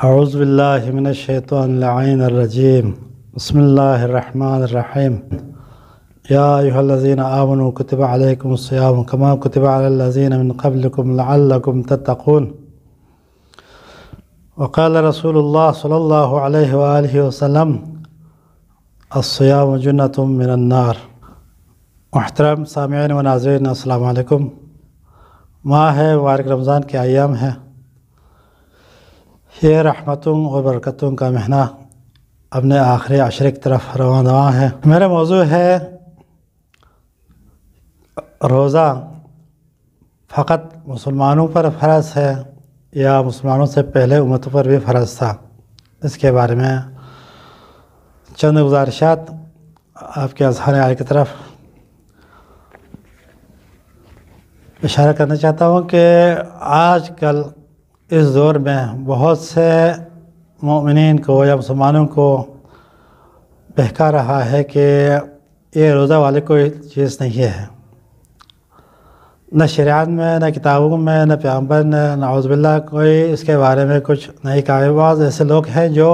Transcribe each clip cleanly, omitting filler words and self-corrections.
اعوذ باللہ من الشیطان اللعین الرجیم بسم اللہ الرحمن الرحیم یا ایہا الذین آمنوا کتب علیکم الصیام کما کتب علی الذین من قبلکم لعلکم تتقون وقال رسول اللہ صلی اللہ علیہ وآلہ وسلم الصیام جنۃ من النار۔ محترم سامعین و ناظرین السلام علیکم۔ ماہ مبارک رمضان کے ایام ہیں، یہ رحمتوں اور برکتوں کا مہینہ اپنے آخری عشرے کی طرف رواں ہے۔ میرا موضوع ہے روزہ فقط مسلمانوں پر فرض ہے یا مسلمانوں سے پہلے امتوں پر بھی فرض تھا۔ اس کے بارے میں چند گزارشات آپ کے اذہان عال کی طرف اشارہ کرنا چاہتا ہوں کہ آج کل اس دور میں بہت سے مومنین کو یا مسلمانوں کو بہکا رہا ہے کہ یہ روزہ والے کوئی چیز نہیں ہے، نہ شریعت میں، نہ کتابوں میں، نہ پیغمبر نے نعوذ باللہ کوئی اس کے بارے میں کچھ نہیں کہا۔ بعض ایسے لوگ ہیں جو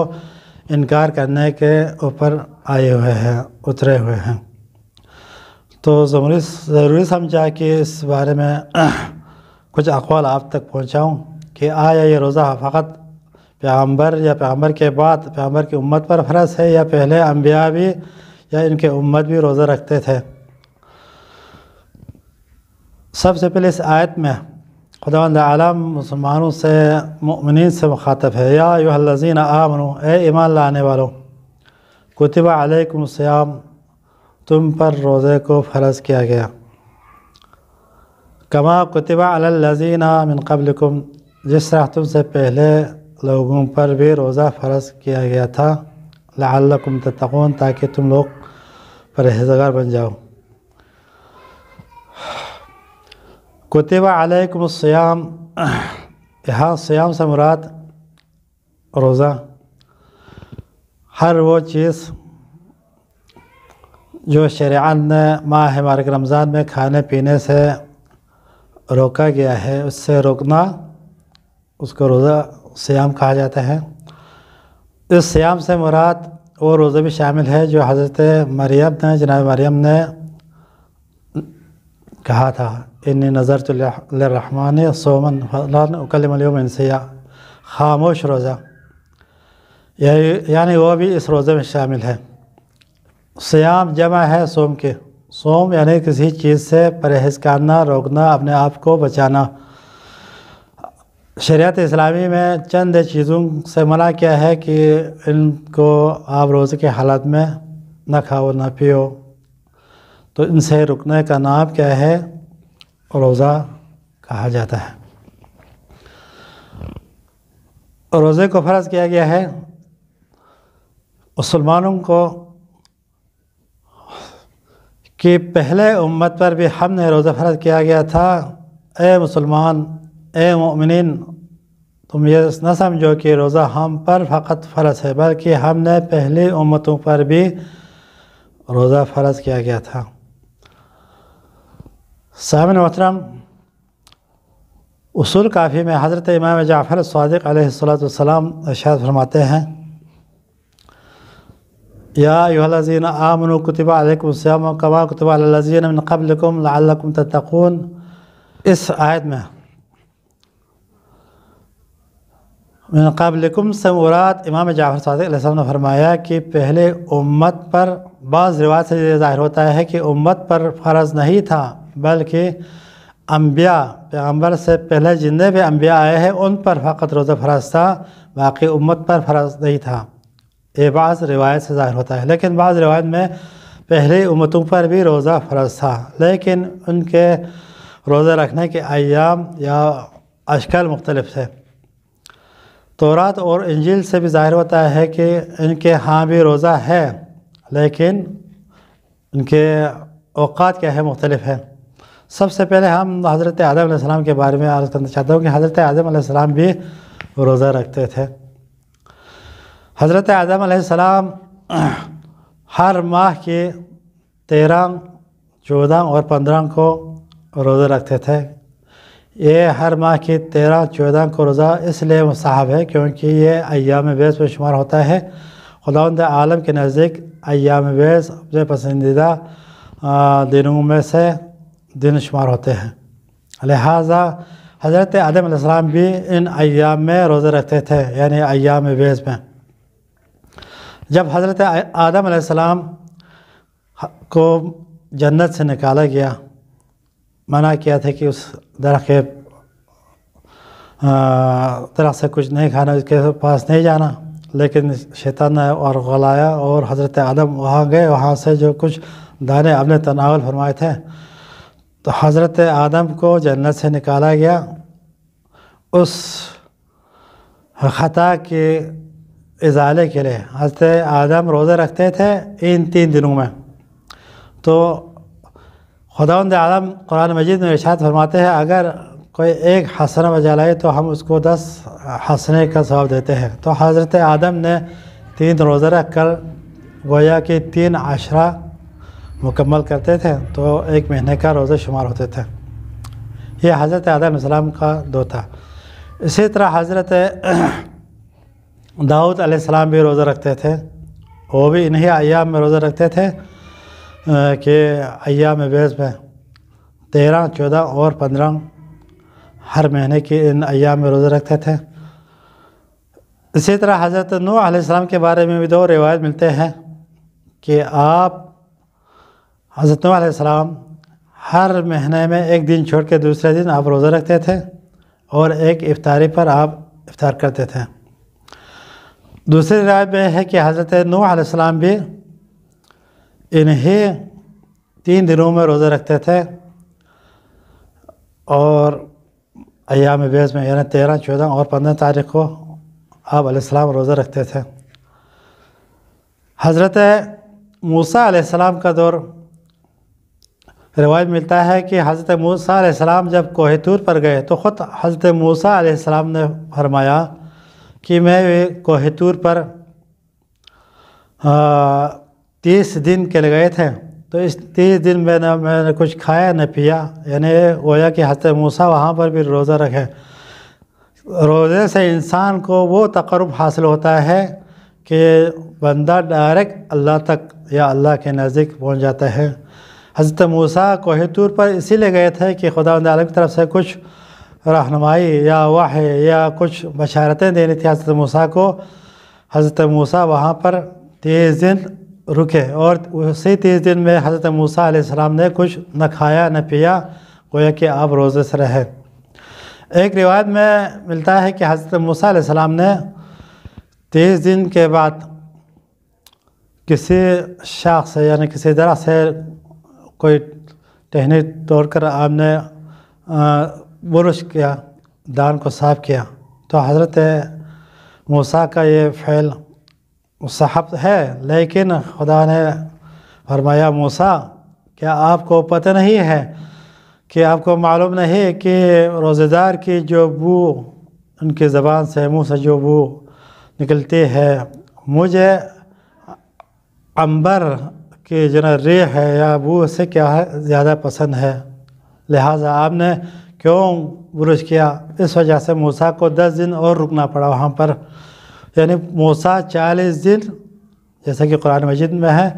انکار کرنے کے اوپر آئے ہوئے ہیں، اترے ہوئے ہیں، تو ضروری سمجھا کہ اس بارے میں کچھ اقوال آپ تک پہنچاؤں کہ آیا یہ روزہ فقط پیغمبر یا پیغمبر کے بعد پیغمبر کی امت پر فرض ہے یا پہلے انبیاء بھی یا ان کے امت بھی روزہ رکھتے تھے۔ سب سے پہلے اس آیت میں خداوند عالم مسلمانوں سے، مؤمنین سے مخاطب ہے، یا ایھا الذین آمنوا، اے ایمان لانے والوں، کتب علیکم الصیام، تم پر روزے کو فرض کیا گیا، کما کتب علی الذین من قبلکم، جس طرح تم سے پہلے لوگوں پر بھی روزہ فرض کیا گیا تھا، لعلکم تتقون، تاکہ تم لوگ پرہیزگار بن جاؤ۔ کتب علیکم الصیام، یہاں صیام سے مراد روزہ، ہر وہ چیز جو شریعت نے ماہ مبارک رمضان میں کھانے پینے سے روکا گیا ہے، اس سے روکنا، اس کو روزہ صیام کہا جاتا ہے۔ اس صیام سے مراد وہ روزہ بھی شامل ہے جو حضرت مریم نے، جناب مریم نے کہا تھا، انی نذرت للرحمن صوما فلن اکلم اليوم انسیا، خاموش روزہ، یعنی وہ بھی اس روزے میں شامل ہے۔ صیام جمع ہے صوم کے، صوم یعنی کسی چیز سے پرہیز کرنا، روکنا، اپنے آپ کو بچانا۔ شریعت اسلامی میں چند چیزوں سے منع کیا ہے کہ ان کو آپ روزے کے حالات میں نہ کھاؤ نہ پیو، تو ان سے رکنے کا نام کیا ہے؟ روزہ کہا جاتا ہے۔ روزے کو فرض کیا گیا ہے مسلمانوں کو کہ پہلے امت پر بھی ہم نے روزہ فرض کیا گیا تھا۔ اے مسلمان، اے مومنین، تم یہ نہ سمجھو کہ روزہ ہم پر فقط فرض ہے، بلکہ ہم نے پہلی امتوں پر بھی روزہ فرض کیا گیا تھا۔ سامعین محترم، اصول کافی میں حضرت امام جعفر الصادق علیہ السلام ارشاد فرماتے ہیں، یا ایھا الذین آمنوا کتب علیکم الصیام کما کتب علی الذین من قبلکم لعلکم تتقون۔ اس آیت میں من قبلکم سے مراد امام جعفر صادق علیہ السلام نے فرمایا کہ پہلے امت پر، بعض روایت سے یہ ظاہر ہوتا ہے کہ امت پر فرض نہیں تھا، بلکہ انبیاء، پیغمبر سے پہلے جتنے بھی انبیاء آئے ہیں ان پر فقط روزہ فرض تھا، باقی امت پر فرض نہیں تھا۔ یہ بعض روایت سے ظاہر ہوتا ہے، لیکن بعض روایت میں پہلے امتوں پر بھی روزہ فرض تھا، لیکن ان کے روزہ رکھنے کے ایام یا اشکال مختلف تھے۔ تورات اور انجیل سے بھی ظاہر ہوتا ہے کہ ان کے ہاں بھی روزہ ہے، لیکن ان کے اوقات کیا ہے، مختلف ہے۔ سب سے پہلے ہم حضرت آدم علیہ السلام کے بارے میں عرض کرنا چاہتا ہوں کہ حضرت آدم علیہ السلام بھی روزہ رکھتے تھے۔ حضرت آدم علیہ السلام ہر ماہ کے 13، 14 اور 15 کو روزہ رکھتے تھے، یہ ہر ماہ کی 13 14 کو روزہ اس لیے مستحب ہے کیونکہ یہ ایام بیض میں شمار ہوتا ہے۔ خداوند عالم کے نزدیک ایام بیض اپنے پسندیدہ دنوں میں سے دن شمار ہوتے ہیں، لہٰذا حضرت آدم علیہ السلام بھی ان ایام میں روزے رکھتے تھے، یعنی ایام بیض میں۔ جب حضرت آدم علیہ السلام کو جنت سے نکالا گیا، منع کیا تھا کہ اس درخت سے کچھ نہیں کھانا، اس کے پاس نہیں جانا، لیکن شیطان نے اور غلایا اور حضرت آدم وہاں گئے، وہاں سے جو کچھ دانے آپ نے تناول فرمائے تھے، تو حضرت آدم کو جنت سے نکالا گیا۔ اس خطا کے ازالے کے لیے حضرت آدم روزے رکھتے تھے ان 3 دنوں میں۔ تو خداوند عالم قرآن مجید میں ارشاد فرماتے ہیں اگر کوئی ایک حسنہ بجا لائے تو ہم اس کو 10 حسنے کا ثواب دیتے ہیں۔ تو حضرت آدم نے 3 روزے رکھ کر گویا کہ 3 عشرہ مکمل کرتے تھے، تو 1 مہینے کا روزے شمار ہوتے تھے۔ یہ حضرت آدم علیہ السلام کا دو تھا۔ اسی طرح حضرت داؤد علیہ السلام بھی روزہ رکھتے تھے، وہ بھی انہی ایام میں روزہ رکھتے تھے کہ ایام بیض میں 13 14 اور 15 ہر مہینے کی ان ایام میں روزہ رکھتے تھے۔ اسی طرح حضرت نوح علیہ السلام کے بارے میں بھی 2 روایت ملتے ہیں کہ حضرت نوح علیہ السلام ہر مہینے میں 1 دن چھوڑ کے دوسرے دن آپ روزہ رکھتے تھے اور ایک افطاری پر آپ افطار کرتے تھے۔ دوسری روایت میں ہے کہ حضرت نوح علیہ السلام بھی انہی 3 دنوں میں روزہ رکھتے تھے اور ایام بیض میں، یعنی 13 14 اور 15 تاریخ کو آپ علیہ السلام روزہ رکھتے تھے۔ حضرت موسیٰ علیہ السلام کا دور روایت ملتا ہے کہ حضرت موسیٰ علیہ السلام جب کوہ طور پر گئے تو خود حضرت موسیٰ علیہ السلام نے فرمایا کہ میں کوہ طور پر 30 دن کے لیے گئے تھے، تو اس 30 دن میں نے کچھ کھایا نہ پیا، یعنی گویا کہ حضرت موسیٰ وہاں پر بھی روزہ رکھے۔ روزے سے انسان کو وہ تقرب حاصل ہوتا ہے کہ بندہ ڈائریکٹ اللہ تک یا اللہ کے نزدیک پہنچ جاتا ہے۔ حضرت موسیٰ کوہ طور پر اسی لیے گئے تھے کہ خداوند عالم کی طرف سے کچھ رہنمائی یا وحی یا کچھ بشارتیں دینی تھی حضرت موسیٰ کو۔ حضرت موسیٰ وہاں پر 30 دن رکے اور اسی 30 دن میں حضرت موسیٰ علیہ السلام نے کچھ نہ کھایا نہ پیا، گویا کہ آپ روزے سے رہے۔ ایک روایت میں ملتا ہے کہ حضرت موسیٰ علیہ السلام نے 30 دن کے بعد کسی شاخ سے یعنی کسی درخت سے کوئی ٹہنی توڑ کر آپ نے برش کیا، دان کو صاف کیا، تو حضرت موسیٰ کا یہ فعل مستحب ہے، لیکن خدا نے فرمایا موسیٰ کیا آپ کو پتہ نہیں ہے کہ آپ کو معلوم نہیں کہ روزہ دار کی جو بو ان کی زبان سے منہ سے جو بو نکلتی ہے مجھے عنبر کی جو ریح ہے یا بو سے کیا ہے زیادہ پسند ہے، لہٰذا آپ نے کیوں برش کیا؟ اس وجہ سے موسیٰ کو 10 دن اور رکنا پڑا وہاں پر، یعنی موسیٰ 40 دن جیسا کہ قرآن مجید میں ہے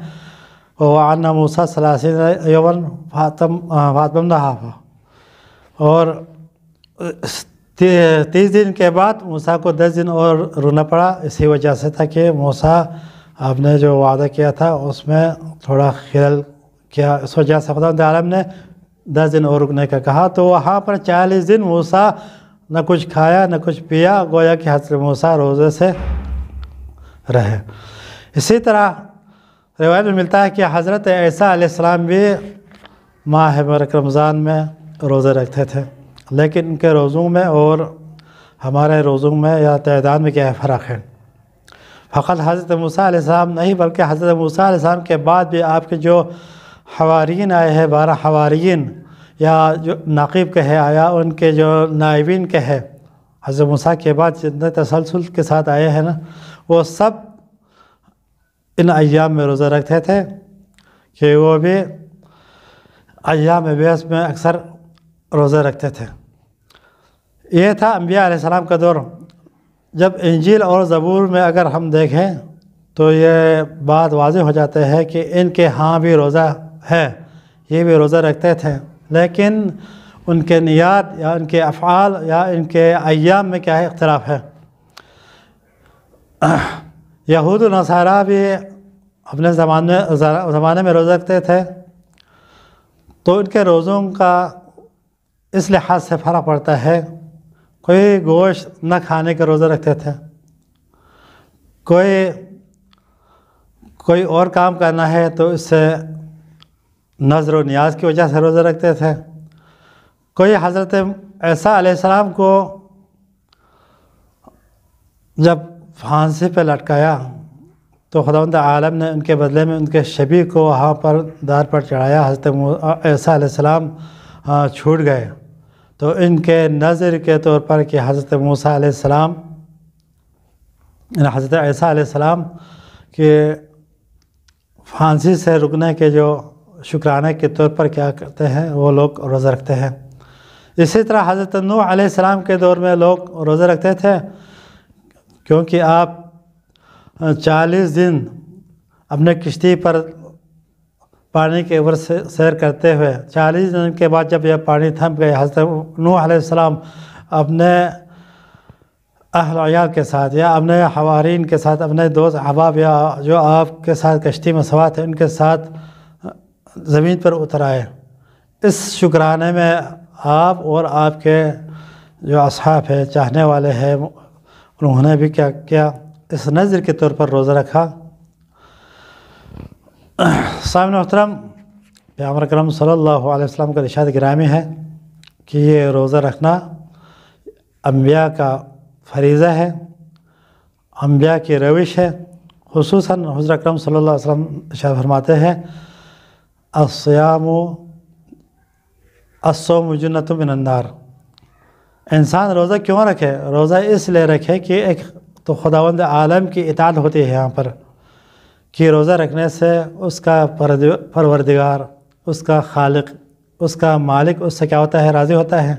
وَعَنَّ مُوسَىٰ 30 يَوْمًا فَأَتْمَمْنَاهَا، اور 30 دن کے بعد موسیٰ کو 10 دن اور رکنا پڑا، اسی وجہ سے تھا کہ موسیٰ آپ نے جو وعدہ کیا تھا اس میں تھوڑا خلل کیا، اس وجہ سے خدا عالم نے 10 دن اور رکنے کا کہا۔ تو وہاں پر 40 دن موسیٰ نہ کچھ کھایا نہ کچھ پیا، گویا کہ حضرت موسیٰ روزے سے رہے۔ اسی طرح روایت میں ملتا ہے کہ حضرت عیسیٰ علیہ السلام بھی ماہ مبارک رمضان میں روزے رکھتے تھے، لیکن ان کے روزوں میں اور ہمارے روزوں میں یا تعداد میں کیا فرق ہے؟ فقط حضرت موسیٰ علیہ السلام نہیں بلکہ حضرت موسیٰ علیہ السلام کے بعد بھی آپ کے جو حواریین آئے ہیں، 12 حواریین یا جو ناقب کہے یا ان کے جو نائبین کہے، حضرت موسیٰ کے بعد جتنے تسلسل کے ساتھ آئے ہیں نا، وہ سب ان ایام میں روزہ رکھتے تھے کہ وہ بھی ایام بیض میں اکثر روزہ رکھتے تھے۔ یہ تھا انبیاء علیہ السلام کا دور۔ جب انجیل اور زبور میں اگر ہم دیکھیں تو یہ بات واضح ہو جاتا ہے کہ ان کے ہاں بھی روزہ ہے، یہ بھی روزہ رکھتے تھے، لیکن ان کے نیات یا ان کے افعال یا ان کے ایام میں کیا ہے، اختلاف ہے۔ یہود و نصارہ بھی اپنے زمانے میں روزہ رکھتے تھے، تو ان کے روزوں کا اس لحاظ سے فرق پڑتا ہے، کوئی گوشت نہ کھانے کا روزہ رکھتے تھے، کوئی اور کام کرنا ہے تو اس سے نذر و نیاز کی وجہ سے روزہ رکھتے تھے، کوئی حضرت عیسیٰ علیہ السلام کو جب پھانسی پہ لٹکایا تو خداوند عالم نے ان کے بدلے میں ان کے شبیہ کو وہاں پر دار پر چڑھایا، حضرت عیسیٰ علیہ السلام چھوٹ گئے، تو ان کے نظر کے طور پر کہ حضرت موسیٰ علیہ السلام، حضرت عیسیٰ علیہ السلام کے پھانسی سے رکنے کے جو شکرانے کے طور پر کیا کرتے ہیں، وہ لوگ روزہ رکھتے ہیں۔ اسی طرح حضرت نوح علیہ السلام کے دور میں لوگ روزہ رکھتے تھے، کیونکہ آپ 40 دن اپنے کشتی پر پانی کے اوپر سیر کرتے ہوئے 40 دن کے بعد جب یہ پانی تھم گئے، حضرت نوح علیہ السلام اپنے اہل و عیال کے ساتھ یا اپنے حوارین کے ساتھ، اپنے دوست احباب یا جو آپ کے ساتھ کشتی میں سوار تھے، ان کے ساتھ زمین پر اتر آئے۔ اس شکرانے میں آپ اور آپ کے جو اصحاب ہیں، چاہنے والے ہیں، انہوں نے بھی کیا کیا، اس نذر کے طور پر روزہ رکھا۔ سامعین محترم، پیغمبر اکرم صلی اللہ علیہ وسلم کا ارشاد گرامی ہے کہ یہ روزہ رکھنا انبیاء کا فریضہ ہے، انبیاء کی روش ہے۔ خصوصاً حضور اکرم صلی اللہ علیہ وسلم ارشاد فرماتے ہیں، الصوم جنۃ من النار۔ انسان روزہ کیوں رکھے؟ روزہ اس لیے رکھے کہ ایک تو خداوند عالم کی اطاعت ہوتی ہے یہاں پر، کہ روزہ رکھنے سے اس کا پروردگار، اس کا خالق، اس کا مالک اس سے کیا ہوتا ہے، راضی ہوتا ہے،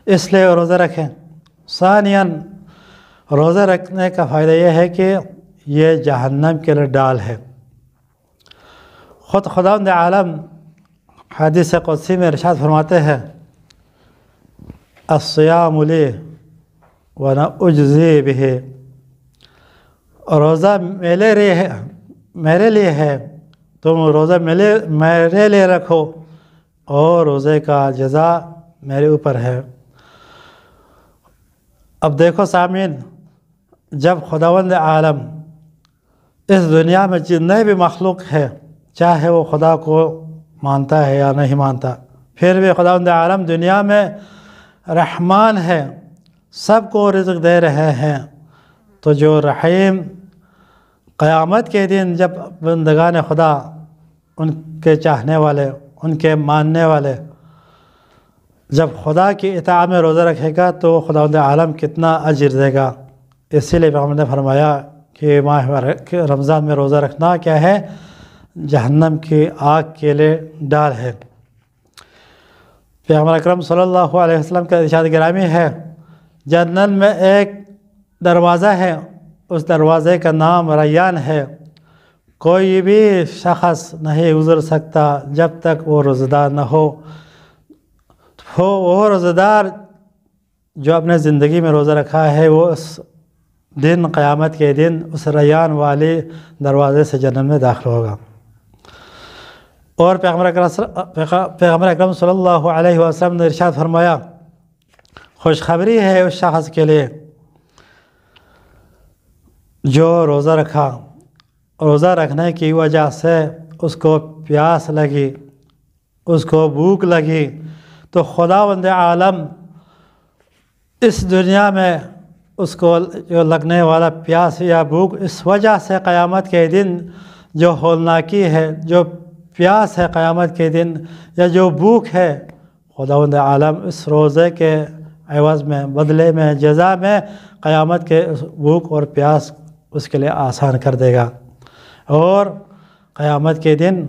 اس لیے روزہ رکھیں۔ ثانیاً روزہ رکھنے کا فائدہ یہ ہے کہ یہ جہنم کے لیے ڈال ہے۔ خود خداوند عالم حدیث قدسی میں ارشاد فرماتے ہیں، الصیام لی وانا اجزی بہ، روزہ میرے لیے ہے، تم روزہ میرے لیے رکھو اور روزے کا جزا میرے اوپر ہے۔ اب دیکھو سامعین، جب خداوند عالم اس دنیا میں جتنے بھی مخلوق ہے، چاہے وہ خدا کو مانتا ہے یا نہیں مانتا، پھر بھی خداوند عالم دنیا میں رحمان ہے، سب کو رزق دے رہے ہیں، تو جو رحیم قیامت کے دن جب بندگان خدا، ان کے چاہنے والے، ان کے ماننے والے جب خدا کی اطاعت میں روزہ رکھے گا تو خداوند عالم کتنا اجر دے گا۔ اسی لیے پیغمبر نے فرمایا کہ ماہ رمضان میں روزہ رکھنا کیا ہے، جہنم کی آگ کے لیے ڈال ہے۔ پیغمبر اکرم صلی اللہ علیہ وسلم کا ارشاد گرامی ہے، جنت میں ایک دروازہ ہے، اس دروازے کا نام ریان ہے، کوئی بھی شخص نہیں گزر سکتا جب تک وہ روزہ دار نہ ہو۔ وہ روزہ دار جو اپنے زندگی میں روزہ رکھا ہے، وہ اس دن، قیامت کے دن، اس ریان والے دروازے سے جنت میں داخل ہوگا۔ اور پیغمبر اکرم صلی اللہ علیہ وسلم نے ارشاد فرمایا، خوشخبری ہے اس شخص کے لیے جو روزہ رکھا، روزہ رکھنے کی وجہ سے اس کو پیاس لگی، اس کو بھوک لگی، تو خداوند عالم اس دنیا میں اس کو جو لگنے والا پیاس یا بھوک، اس وجہ سے قیامت کے دن جو ہولناکی ہے، جو پیاس ہے قیامت کے دن، یا جو بھوک ہے، خداوند عالم اس روزے کے عوض میں، بدلے میں، جزا میں قیامت کے بھوک اور پیاس اس کے لیے آسان کر دے گا، اور قیامت کے دن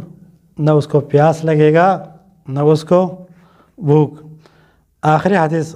نہ اس کو پیاس لگے گا نہ اس کو بھوک۔ آخری حدیث